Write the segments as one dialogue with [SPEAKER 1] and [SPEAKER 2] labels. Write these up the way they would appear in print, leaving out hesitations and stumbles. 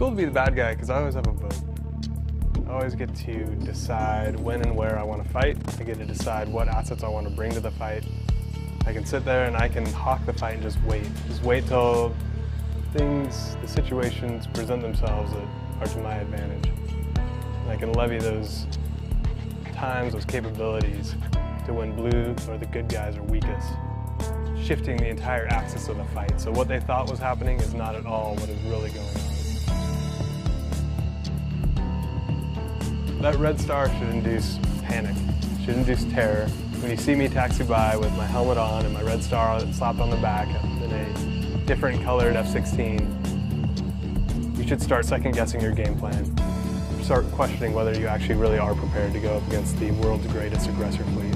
[SPEAKER 1] cool to be the bad guy because I always have a vote. I always get to decide when and where I want to fight. I get to decide what assets I want to bring to the fight. I can sit there and I can hawk the fight and just wait. Just wait till the situations present themselves that are to my advantage. And I can levy those times, those capabilities to when blue or the good guys are weakest, shifting the entire axis of the fight. So what they thought was happening is not at all what is really going on. That red star should induce panic, should induce terror. When you see me taxi by with my helmet on and my red star slapped on the back in a different colored F-16, you should start second-guessing your game plan. Start questioning whether you actually really are prepared to go up against the world's greatest aggressor fleet.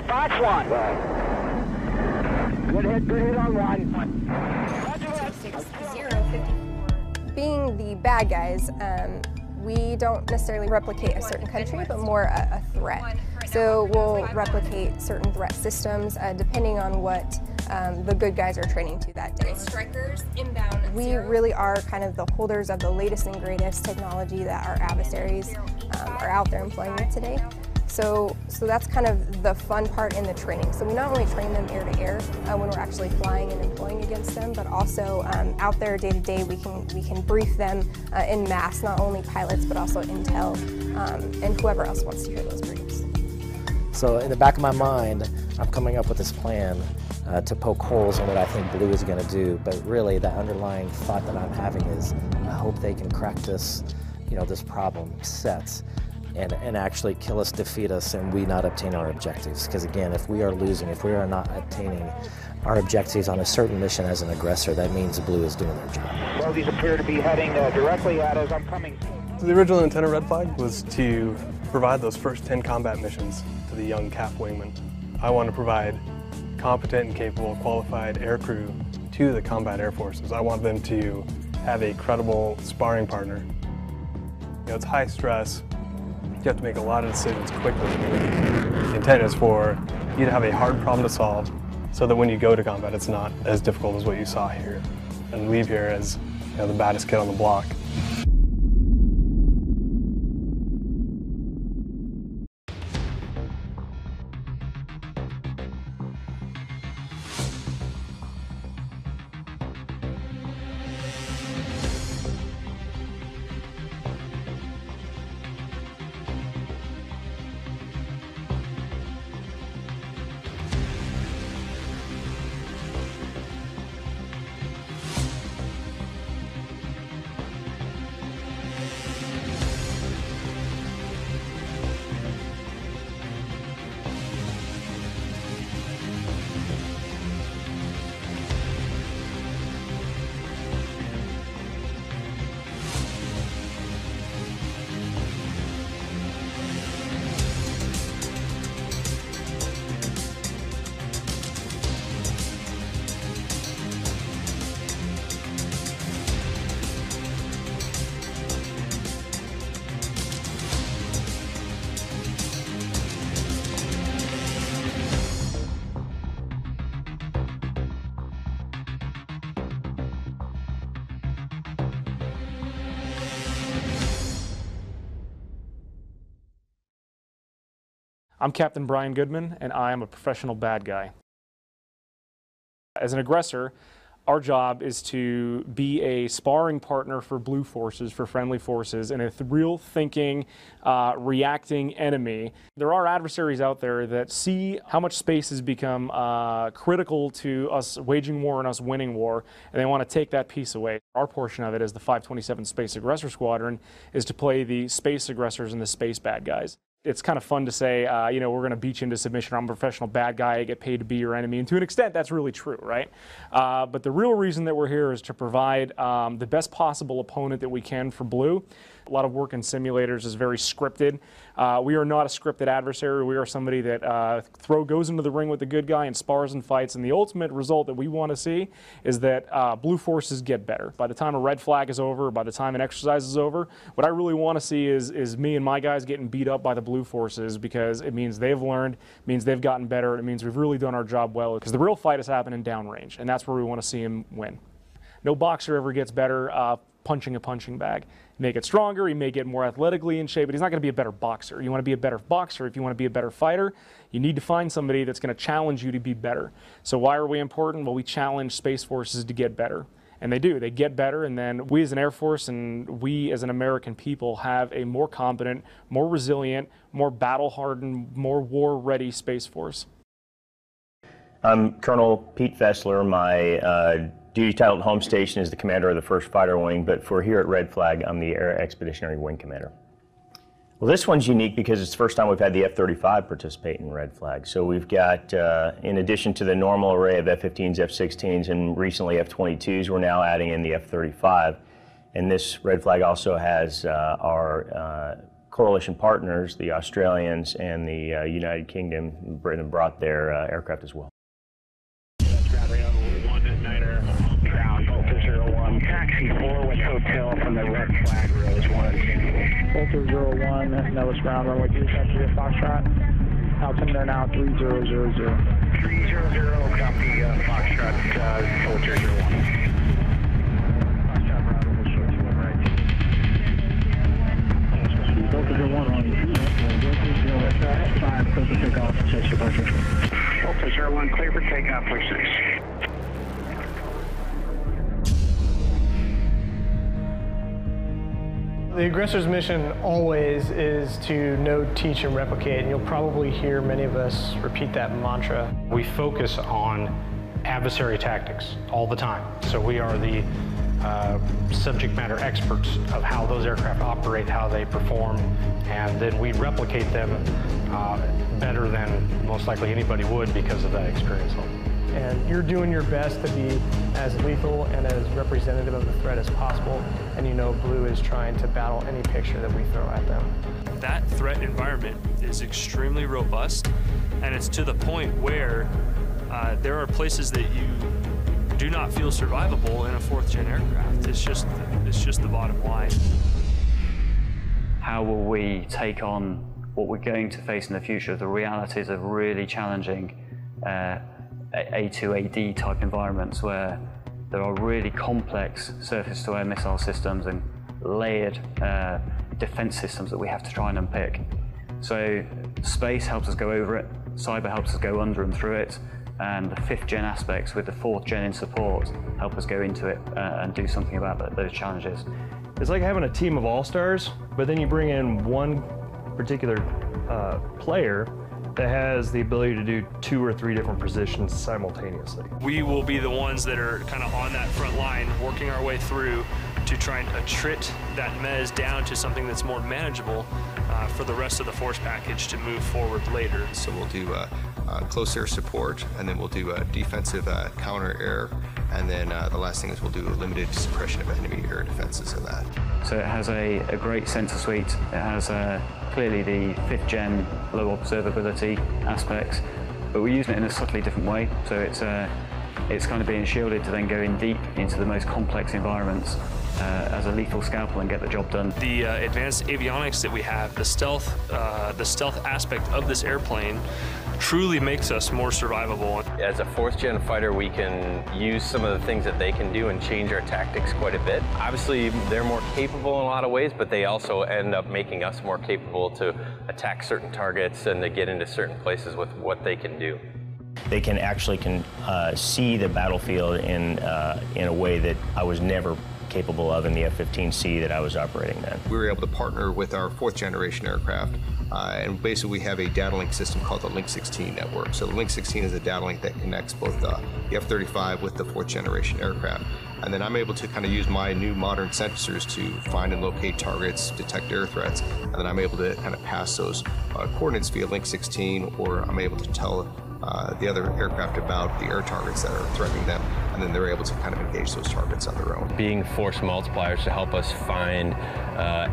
[SPEAKER 2] Box one. Good hit on one.
[SPEAKER 3] Being the bad guys, we don't necessarily replicate a certain country, but more a threat. So we'll replicate certain threat systems depending on what the good guys are training to that day.
[SPEAKER 4] Strikers inbound.
[SPEAKER 3] We really are kind of the holders of the latest and greatest technology that our adversaries are out there employing today. So that's kind of the fun part in the training. So we not only train them air to air when we're actually flying and employing against them, but also out there day to day we can brief them in mass, not only pilots but also intel and whoever else wants to hear those briefs.
[SPEAKER 5] So in the back of my mind, I'm coming up with this plan to poke holes in what I think blue is going to do, but really the underlying thought that I'm having is I hope they can crack this, this problem set. And actually kill us, defeat us, and we not obtain our objectives. Because again, if we are losing, if we are not obtaining our objectives on a certain mission as an aggressor, that means blue is doing their job.
[SPEAKER 2] Well, these appear to be heading directly at us. I'm coming.
[SPEAKER 1] So the original intent of Red Flag was to provide those first 10 combat missions to the young CAF wingman. I want to provide competent and capable, qualified aircrew to the combat air forces. I want them to have a credible sparring partner. It's high stress. You have to make a lot of decisions quickly. The intent is for you to have a hard problem to solve so that when you go to combat, it's not as difficult as what you saw here and leave here as the baddest kid on the block.
[SPEAKER 6] I'm Captain Brian Goodman, and I am a professional bad guy. As an aggressor, our job is to be a sparring partner for blue forces, for friendly forces, and a real thinking, reacting enemy. There are adversaries out there that see how much space has become critical to us waging war and us winning war, and they want to take that piece away. Our portion of it as the 527 Space Aggressor Squadron is to play the space aggressors and the space bad guys. It's kind of fun to say, we're going to beat you into submission. I'm a professional bad guy. I get paid to be your enemy. And to an extent, that's really true, right? But the real reason that we're here is to provide the best possible opponent that we can for blue A lot of work in simulators is very scripted. We are not a scripted adversary. We are somebody that goes into the ring with the good guy and spars and fights, and the ultimate result that we want to see is that blue forces get better. By the time a red flag is over, by the time an exercise is over, what I really want to see is me and my guys getting beat up by the blue forces, because it means they've learned, it means they've gotten better, it means we've really done our job well, because the real fight is happening downrange, and that's where we want to see him win. No boxer ever gets better punching a punching bag. He may get stronger, he may get more athletically in shape, but he's not going to be a better boxer. You want to be a better boxer. If you want to be a better fighter, you need to find somebody that's going to challenge you to be better. So why are we important? Well, we challenge Space Forces to get better. And they do. They get better, and then we as an Air Force and we as an American people have a more competent, more resilient, more battle-hardened, more war-ready Space Force.
[SPEAKER 4] I'm Colonel Pete Fessler. My duty title at home station is the commander of the 1st Fighter Wing, but for here at Red Flag, I'm the Air Expeditionary Wing Commander. Well, this one's unique because it's the first time we've had the F-35 participate in Red Flag. So we've got, in addition to the normal array of F-15s, F-16s, and recently F-22s, we're now adding in the F-35. And this Red Flag also has our coalition partners, the Australians and the United Kingdom. Britain brought their aircraft as well.
[SPEAKER 2] Taxi 4 with hotel from the Red Flag, Rose 1.
[SPEAKER 7] Volta 01, Nellis ground runway 27 Foxtrot. Altimeter now 3000.
[SPEAKER 2] 300, copy Foxtrot, Volta 01.
[SPEAKER 7] Foxtrot Bravo, we'll show you one right. Volta 01 on Volta 05, clear for takeoff, 6 departure.
[SPEAKER 2] Volta 01, clear for takeoff, for 6.
[SPEAKER 8] The aggressor's mission always is to know, teach, and replicate, and you'll probably hear many of us repeat that mantra.
[SPEAKER 9] We focus on adversary tactics all the time. So we are the subject matter experts of how those aircraft operate, how they perform, and then we replicate them better than most likely anybody would because of that experience level.
[SPEAKER 8] And you're doing your best to be as lethal and as representative of the threat as possible, and you know Blue is trying to battle any picture that we throw at them.
[SPEAKER 10] That threat environment is extremely robust, and it's to the point where there are places that you do not feel survivable in a 4th-gen aircraft. It's just the bottom line.
[SPEAKER 11] How will we take on what we're going to face in the future, the realities of really challenging A2AD type environments where there are really complex surface-to-air missile systems and layered defense systems that we have to try and unpick. So space helps us go over it, cyber helps us go under and through it, and the 5th-gen aspects with the 4th-gen in support help us go into it and do something about those challenges.
[SPEAKER 12] It's like having a team of all-stars, but then you bring in one particular player that has the ability to do 2 or 3 different positions simultaneously.
[SPEAKER 10] We will be the ones that are kind of on that front line, working our way through to try and attrit that MES down to something that's more manageable for the rest of the force package to move forward later.
[SPEAKER 13] So we'll do close air support, and then we'll do defensive counter air, and then the last thing is we'll do limited suppression of enemy air defenses in that.
[SPEAKER 11] So it has a great sensor suite. It has clearly the 5th-gen low observability aspects, but we're using it in a subtly different way. So it's kind of being shielded to then go in deep into the most complex environments as a lethal scalpel and get the job done.
[SPEAKER 10] The advanced avionics that we have, the stealth aspect of this airplane truly makes us more survivable.
[SPEAKER 14] As a 4th-gen fighter, we can use some of the things that they can do and change our tactics quite a bit. Obviously, they're more capable in a lot of ways, but they also end up making us more capable to attack certain targets and to get into certain places with what they can do.
[SPEAKER 4] They can actually see the battlefield in a way that I was never capable of in the F-15C that I was operating then.
[SPEAKER 13] We were able to partner with our 4th-generation aircraft, and basically we have a data link system called the Link 16 network. So the Link 16 is a data link that connects both the F-35 with the 4th-generation aircraft. And then I'm able to kind of use my new modern sensors to find and locate targets, detect air threats, and then I'm able to kind of pass those coordinates via Link 16, or I'm able to tell the other aircraft about the air targets that are threatening them, and then they're able to kind of engage those targets on their own.
[SPEAKER 14] Being force multipliers to help us find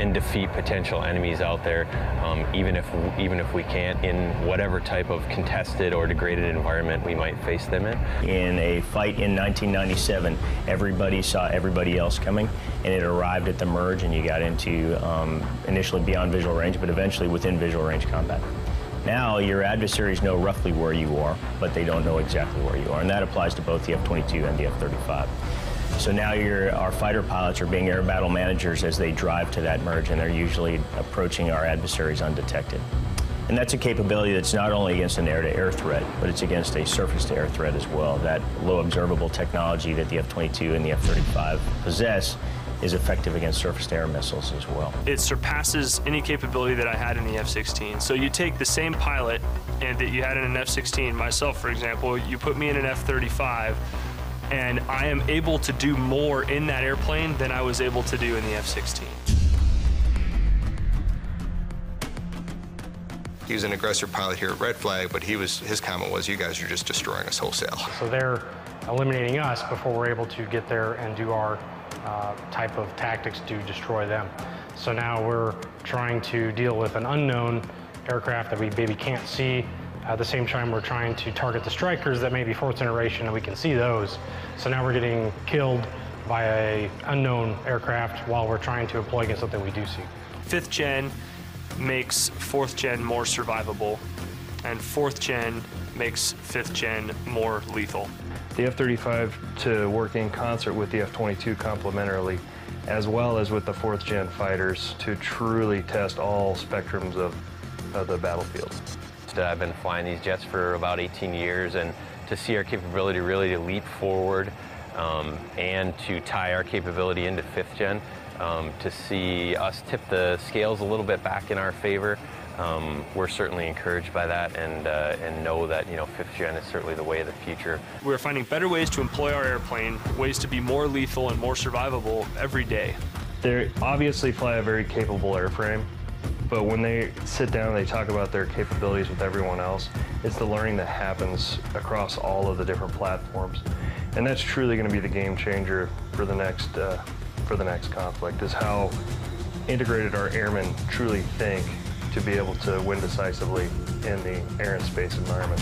[SPEAKER 14] and defeat potential enemies out there, even if we can't, in whatever type of contested or degraded environment we might face them in.
[SPEAKER 4] In a fight in 1997, everybody saw everybody else coming, and it arrived at the merge, and you got into initially beyond visual range, but eventually within visual range combat. Now your adversaries know roughly where you are, but they don't know exactly where you are, and that applies to both the F-22 and the F-35. So now our fighter pilots are being air battle managers as they drive to that merge, and they're usually approaching our adversaries undetected. And that's a capability that's not only against an air-to-air threat, but it's against a surface-to-air threat as well. That low observable technology that the F-22 and the F-35 possess is effective against surface-to-air missiles as well.
[SPEAKER 10] It surpasses any capability that I had in the F-16. So you take the same pilot and that you had in an F-16, myself for example, you put me in an F-35, and I am able to do more in that airplane than I was able to do in the F-16.
[SPEAKER 13] He was an aggressor pilot here at Red Flag, but his comment was, you guys are just destroying us wholesale.
[SPEAKER 9] So they're eliminating us before we're able to get there and do our type of tactics to destroy them. So now we're trying to deal with an unknown aircraft that we maybe can't see. At the same time, we're trying to target the strikers that may be fourth generation, and we can see those. So now we're getting killed by an unknown aircraft while we're trying to employ against something we do see.
[SPEAKER 10] 5th gen makes 4th gen more survivable, and 4th gen makes 5th gen more lethal.
[SPEAKER 12] The F-35 to work in concert with the F-22 complementarily, as well as with the 4th gen fighters to truly test all spectrums of the battlefield.
[SPEAKER 14] I've been flying these jets for about 18 years, and to see our capability really to leap forward and to tie our capability into 5th gen, to see us tip the scales a little bit back in our favor, we're certainly encouraged by that, and know that 5th gen is certainly the way of the future.
[SPEAKER 10] We're finding better ways to employ our airplane, ways to be more lethal and more survivable every day.
[SPEAKER 12] They obviously fly a very capable airframe, but when they sit down and they talk about their capabilities with everyone else, it's the learning that happens across all of the different platforms. And that's truly going to be the game changer for the next conflict, is how integrated our airmen truly think to be able to win decisively in the air and space environment.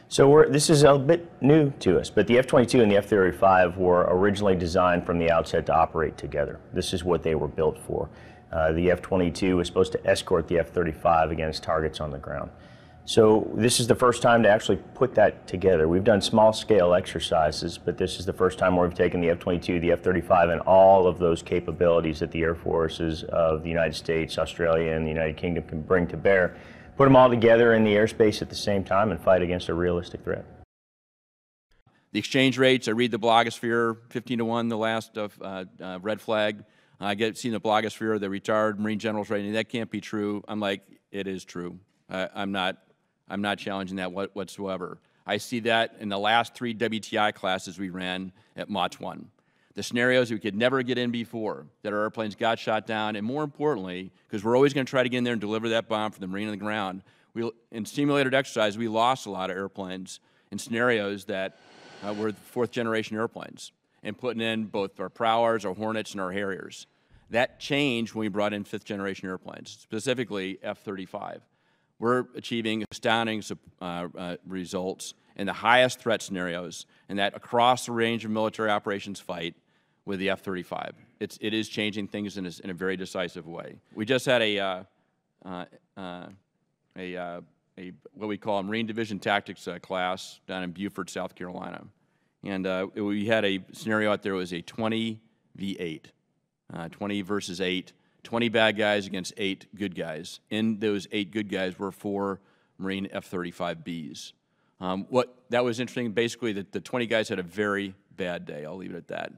[SPEAKER 4] So this is a bit new to us, but the F-22 and the F-35 were originally designed from the outset to operate together. This is what they were built for. The F-22 was supposed to escort the F-35 against targets on the ground. So this is the first time to actually put that together. We've done small-scale exercises, but this is the first time where we've taken the F-22, the F-35, and all of those capabilities that the Air Forces of the United States, Australia, and the United Kingdom can bring to bear, put them all together in the airspace at the same time, and fight against a realistic threat.
[SPEAKER 15] The exchange rates, I read the blogosphere, 15-1, the last of Red Flag. I get seen the blogosphere, the retired Marine generals writing, that can't be true. I'm like, it is true. I'm not challenging that whatsoever. I see that in the last 3 WTI classes we ran at Mach 1. The scenarios we could never get in before, that our airplanes got shot down, and more importantly, because we're always going to try to get in there and deliver that bomb from the Marine on the ground, in simulated exercise, we lost a lot of airplanes in scenarios that were 4th generation airplanes, and putting in both our Prowlers, our Hornets, and our Harriers. That changed when we brought in 5th generation airplanes, specifically F-35. We're achieving astounding results in the highest threat scenarios, and that across the range of military operations fight with the F-35. It is changing things in a very decisive way. We just had what we call a Marine Division Tactics class down in Beaufort, South Carolina. And we had a scenario out there. It was a 20v8, 20 versus 8, 20 bad guys against 8 good guys. In those 8 good guys were 4 Marine F-35Bs. That was interesting, basically, that the 20 guys had a very bad day. I'll leave it at that.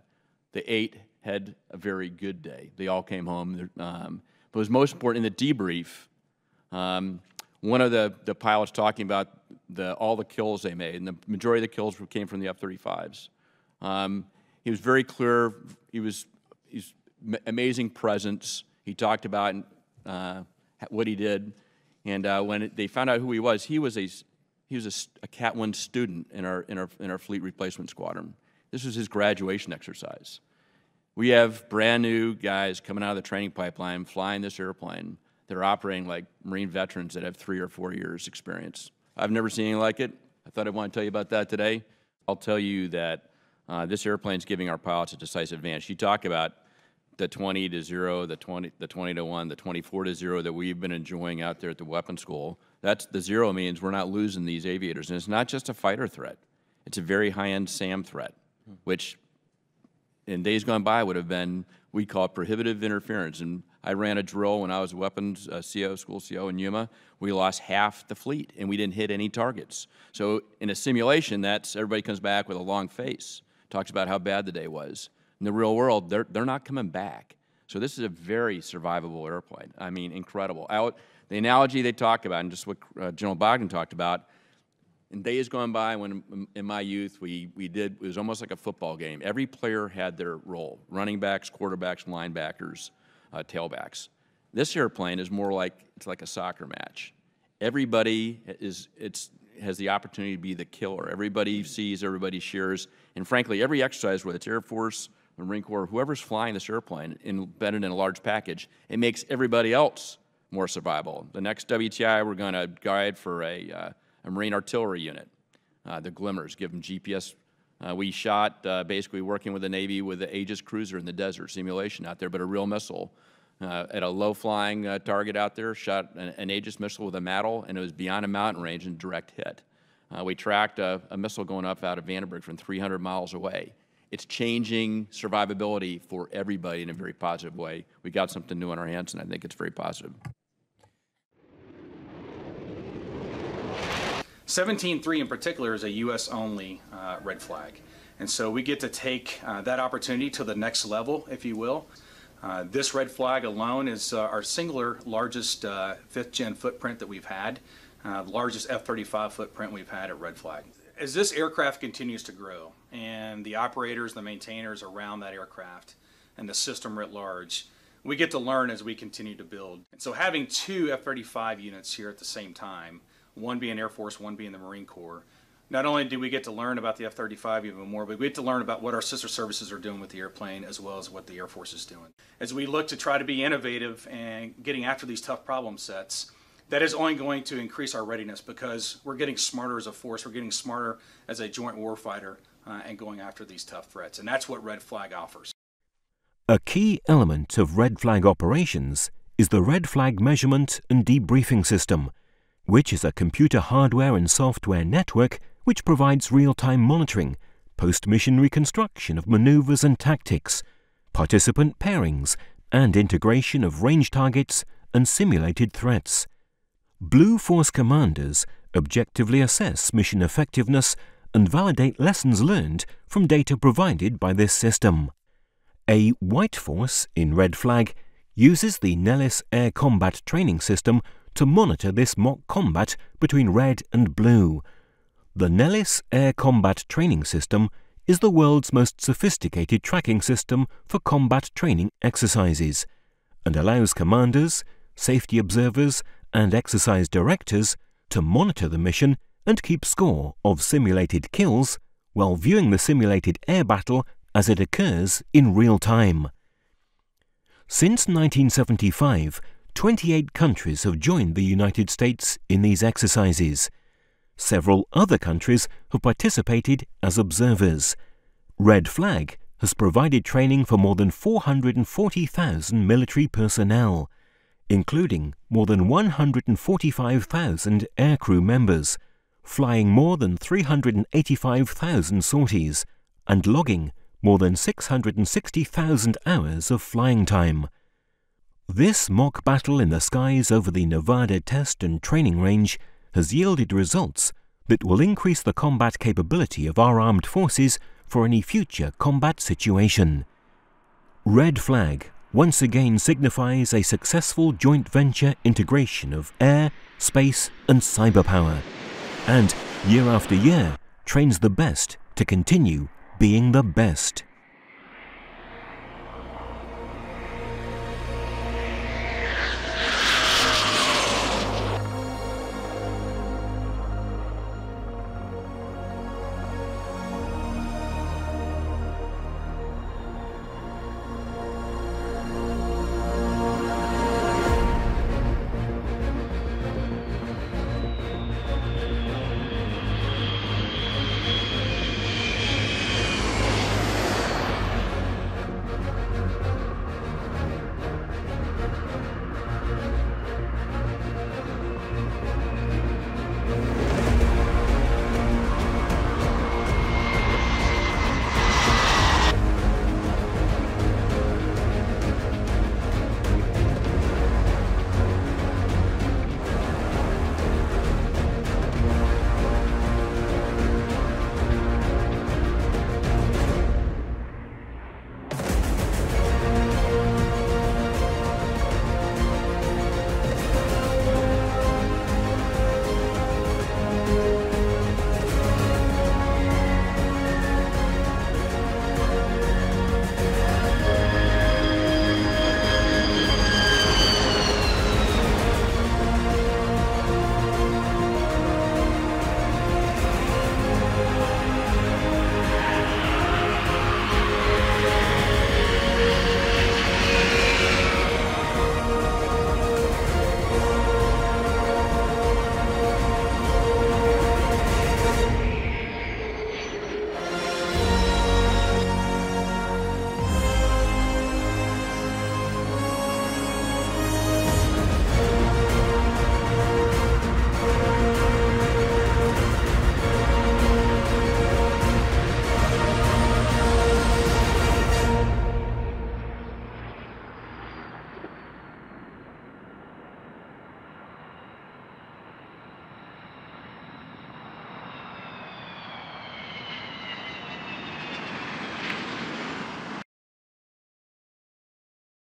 [SPEAKER 15] The 8 had a very good day. They all came home. But it was most important in the debrief, One of the pilots talking about all the kills they made, and the majority of the kills came from the F-35s. He was very clear. He's amazing presence. He talked about what he did, and when they found out who he was a Cat 1 student in our fleet replacement squadron. This was his graduation exercise. We have brand new guys coming out of the training pipeline flying this airplane that are operating like Marine veterans that have 3 or 4 years experience. I've never seen anything like it. I thought I'd want to tell you about that today. I'll tell you that this airplane's giving our pilots a decisive advantage. You talk about the 20-0, the 20-1, the 24-0 that we've been enjoying out there at the weapons school. That's the 0 means we're not losing these aviators. And it's not just a fighter threat. It's a very high-end SAM threat, which in days gone by would have been, we call it prohibitive interference. And I ran a drill when I was a weapons school CO in Yuma. We lost half the fleet, and we didn't hit any targets. So in a simulation, everybody comes back with a long face, talks about how bad the day was. In the real world, they're not coming back. So this is a very survivable airplane. I mean, incredible. The analogy they talk about, and just what General Bogdan talked about, in days gone by, when in my youth it was almost like a football game. Every player had their role: running backs, quarterbacks, linebackers, tailbacks. This airplane is more like it's like a soccer match. Everybody has the opportunity to be the killer. Everybody sees, everybody shares, and frankly, every exercise, whether it's Air Force, the Marine Corps, whoever's flying this airplane, embedded in a large package, it makes everybody else more survivable. The next WTI, we're going to guide for a Marine artillery unit, the Glimmers, give them GPS. We shot basically working with the Navy with the Aegis cruiser in the desert simulation out there, but a real missile at a low-flying target out there, shot an Aegis missile with a Mattel, and it was beyond a mountain range and direct hit. We tracked a missile going up out of Vandenberg from 300 miles away. It's changing survivability for everybody in a very positive way. We got something new in our hands, and I think it's very positive.
[SPEAKER 16] 17.3 in particular is a U.S.-only red flag. And so we get to take that opportunity to the next level, if you will. This red flag alone is our singular largest 5th-gen footprint that we've had, the largest F-35 footprint we've had at red flag. As this aircraft continues to grow, and the operators, the maintainers around that aircraft, and the system writ large, we get to learn as we continue to build. And so having 2 F-35 units here at the same time, one being Air Force, one being the Marine Corps, not only do we get to learn about the F-35 even more, but we get to learn about what our sister services are doing with the airplane as well as what the Air Force is doing. As we look to try to be innovative and getting after these tough problem sets, that is only going to increase our readiness because we're getting smarter as a force, we're getting smarter as a joint warfighter and going after these tough threats. And that's what Red Flag offers.
[SPEAKER 17] A key element of Red Flag operations is the Red Flag Measurement and Debriefing System, which is a computer hardware and software network which provides real-time monitoring, post-mission reconstruction of maneuvers and tactics, participant pairings, and integration of range targets and simulated threats. Blue Force commanders objectively assess mission effectiveness and validate lessons learned from data provided by this system. A White Force in Red Flag uses the Nellis Air Combat Training System to monitor this mock combat between red and blue. The Nellis Air Combat Training System is the world's most sophisticated tracking system for combat training exercises and allows commanders, safety observers, and exercise directors to monitor the mission and keep score of simulated kills while viewing the simulated air battle as it occurs in real time. Since 1975, 28 countries have joined the United States in these exercises. Several other countries have participated as observers. Red Flag has provided training for more than 440,000 military personnel, including more than 145,000 aircrew members, flying more than 385,000 sorties, and logging more than 660,000 hours of flying time. This mock battle in the skies over the Nevada Test and Training Range has yielded results that will increase the combat capability of our armed forces for any future combat situation. Red Flag once again signifies a successful joint venture integration of air, space and cyber power, and year after year trains the best to continue being the best.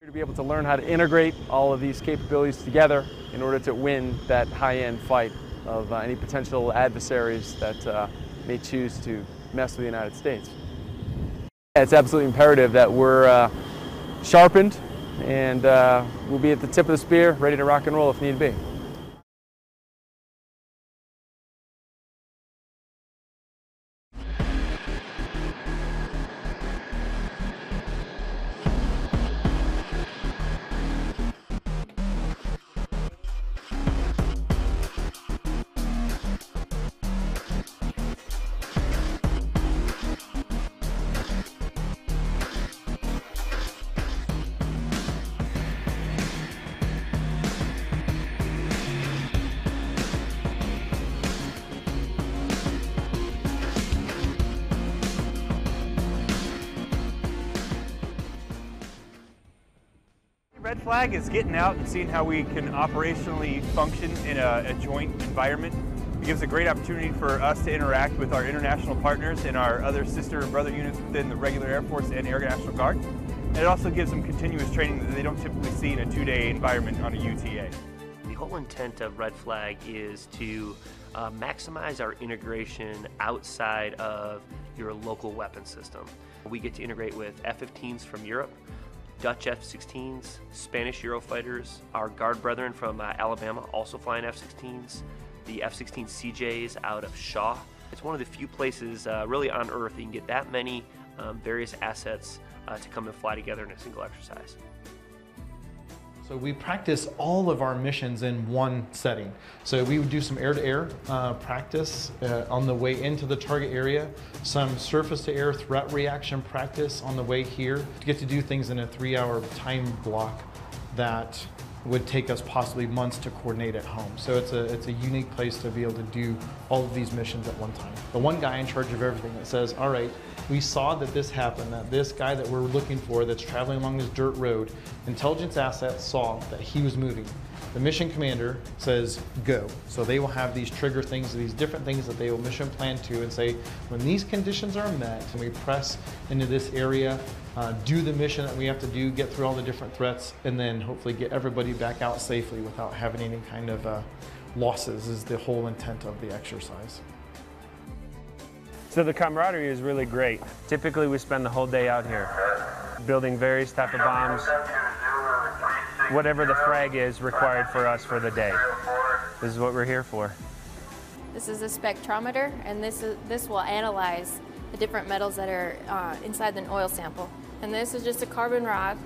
[SPEAKER 18] To be able to learn how to integrate all of these capabilities together in order to win that high-end fight of any potential adversaries that may choose to mess with the United States. It's absolutely imperative that we're sharpened and we'll be at the tip of the spear, ready to rock and roll if need be.
[SPEAKER 19] Red Flag is getting out and seeing how we can operationally function in a joint environment. It gives a great opportunity for us to interact with our international partners and our other sister and brother units within the regular Air Force and Air National Guard. And it also gives them continuous training that they don't typically see in a two-day environment on a UTA.
[SPEAKER 20] The whole intent of Red Flag is to maximize our integration outside of your local weapon system. We get to integrate with F-15s from Europe, Dutch F-16s, Spanish Eurofighters, our Guard brethren from Alabama also flying F-16s, the F-16 CJs out of Shaw. It's one of the few places really on Earth that you can get that many various assets to come and fly together in a single exercise.
[SPEAKER 21] So we practice all of our missions in one setting. So we would do some air-to-air practice on the way into the target area, some surface-to-air threat reaction practice on the way here, to get to do things in a 3-hour time block that would take us possibly months to coordinate at home. So it's a unique place to be able to do all of these missions at one time. The one guy in charge of everything that says, all right, we saw that this happened, that this guy that we're looking for that's traveling along this dirt road, intelligence assets saw that he was moving. The mission commander says go. So they will have these trigger things, these different things that they will mission plan to and say, when these conditions are met and we press into this area, do the mission that we have to do, get through all the different threats, and then hopefully get everybody back out safely without having any kind of losses is the whole intent of the exercise.
[SPEAKER 3] So the camaraderie is really great. Typically we spend the whole day out here building various type of bombs, whatever the frag is required for us for the day. This is what we're here for.
[SPEAKER 22] This is a spectrometer, and this will analyze the different metals that are inside an oil sample. And this is just a carbon rod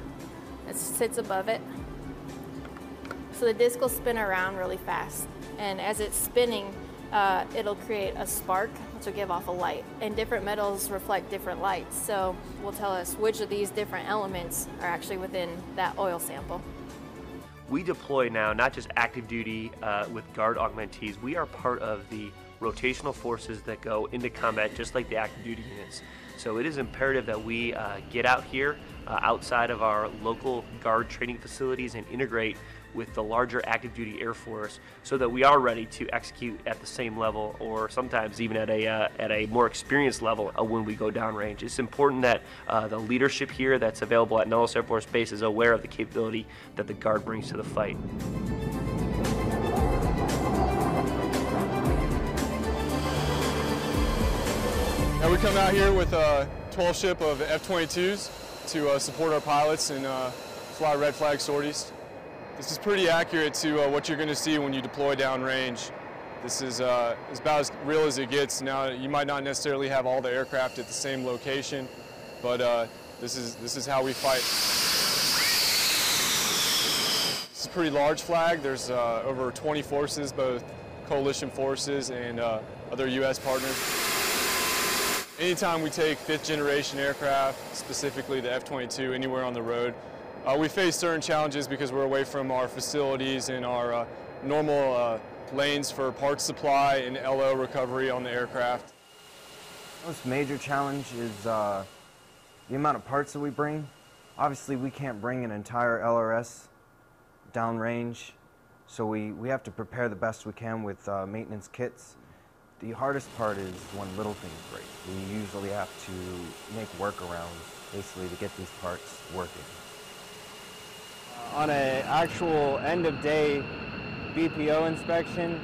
[SPEAKER 22] that sits above it. So the disc will spin around really fast, and as it's spinning, it'll create a spark, which will give off a light. And different metals reflect different lights, so will tell us which of these different elements are actually within that oil sample.
[SPEAKER 20] We deploy now not just active duty with Guard augmentees, we are part of the rotational forces that go into combat just like the active duty units. So it is imperative that we get out here outside of our local Guard training facilities and integrate with the larger active duty Air Force so that we are ready to execute at the same level, or sometimes even at a more experienced level when we go downrange. It's important that the leadership here that's available at Nellis Air Force Base is aware of the capability that the Guard brings to the fight.
[SPEAKER 1] Now we come out here with a 12 ship of F-22s to support our pilots and fly red flag sorties. This is pretty accurate to what you're going to see when you deploy downrange. This is about as real as it gets. Now, you might not necessarily have all the aircraft at the same location, but this is how we fight. This is a pretty large flag. There's over 20 forces, both coalition forces and other U.S. partners. Anytime we take 5th generation aircraft, specifically the F-22, anywhere on the road, we face certain challenges because we're away from our facilities and our normal lanes for parts supply and LO recovery on the aircraft.
[SPEAKER 23] The most major challenge is the amount of parts that we bring. Obviously, we can't bring an entire LRS downrange, so we have to prepare the best we can with maintenance kits. The hardest part is when little things break. We usually have to make workarounds, basically, to get these parts working.
[SPEAKER 24] On an actual end-of-day BPO inspection,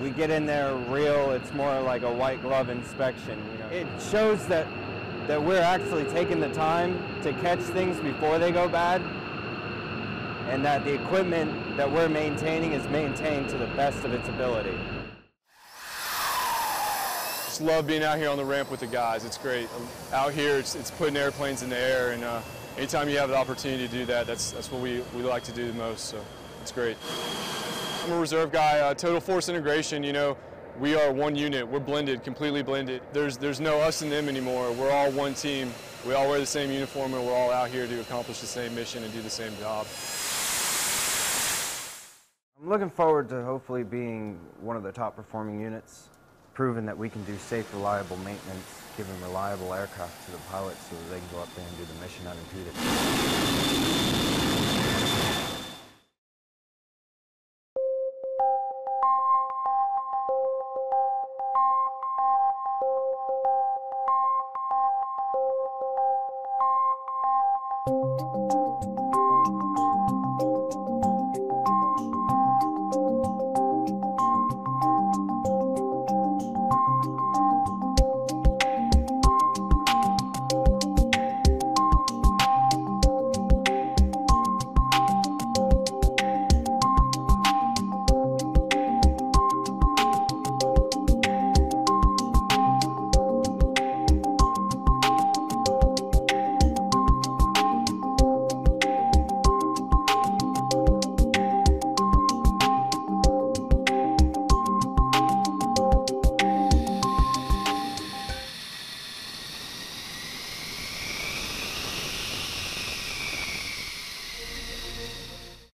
[SPEAKER 24] we get in there real, it's more like a white glove inspection. You know? It shows that we're actually taking the time to catch things before they go bad, and that the equipment that we're maintaining is maintained to the best of its ability.
[SPEAKER 1] Just love being out here on the ramp with the guys. It's great. Out here, it's putting airplanes in the air, and anytime you have the opportunity to do that, that's what we like to do the most, so it's great. I'm a reserve guy, total force integration, you know, we are one unit, we're blended, completely blended. There's no us and them anymore, we're all one team. We all wear the same uniform and we're all out here to accomplish the same mission and do the same job.
[SPEAKER 23] I'm looking forward to hopefully being one of the top performing units, proving that we can do safe, reliable maintenance, giving reliable aircraft to the pilots so that they can go up there and do the mission unimpeded.